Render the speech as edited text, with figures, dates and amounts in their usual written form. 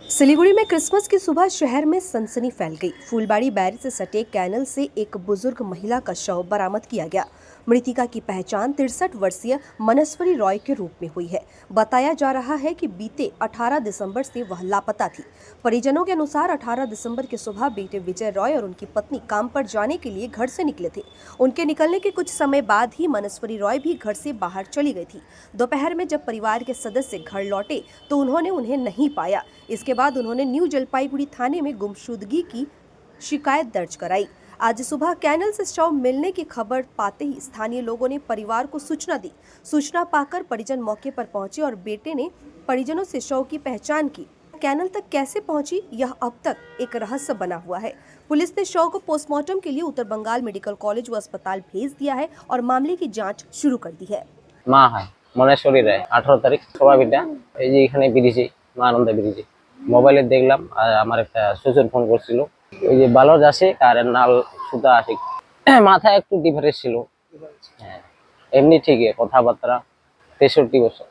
सिलीगुड़ी में क्रिसमस की सुबह शहर में सनसनी फैल गई। फूलबाड़ी बैरिज से सटे कैनल से एक बुजुर्ग महिला का शव बरामद किया गया। मृतिका की पहचान 63 वर्षीय मनस्वरी रॉय के रूप में हुई है। बताया जा रहा है कि बीते 18 दिसंबर से वह लापता थी। परिजनों के अनुसार 18 दिसंबर की सुबह बेटे विजय रॉय और उनकी पत्नी काम पर जाने के लिए घर से निकले थे। उनके निकलने के कुछ समय बाद ही मनस्वरी रॉय भी घर से बाहर चली गई थी। दोपहर में जब परिवार के सदस्य घर लौटे तो उन्होंने उन्हें नहीं पाया। इसके बाद उन्होंने न्यू जलपाईगुड़ी थाने में गुमशुदगी की शिकायत दर्ज कराई। आज सुबह कैनल से शव मिलने की खबर पाते ही स्थानीय लोगों ने परिवार को सूचना दी। सूचना पाकर परिजन मौके पर पहुंचे और बेटे ने परिजनों से शव की पहचान की। कैनल तक कैसे पहुंची, यह अब तक एक रहस्य बना हुआ है। पुलिस ने शव को पोस्टमार्टम के लिए उत्तर बंगाल मेडिकल कॉलेज व अस्पताल भेज दिया है और मामले की जाँच शुरू कर दी है। माँ है मनेश्वरी राय 18 तारीख सबाई बेटा এই যে এখানে বেরিয়েছি মা আনন্দে বেরিয়েছি মোবাইলে দেখলাম আর আমার একটা শ্বশুর ফোন করছিল ওই যে বালর যাচ্ছে আর নাল সুতা আছে মাথায় একটু ডিফারেন্স ছিল হ্যাঁ এমনি ঠিকই কথাবার্তা 63 বছর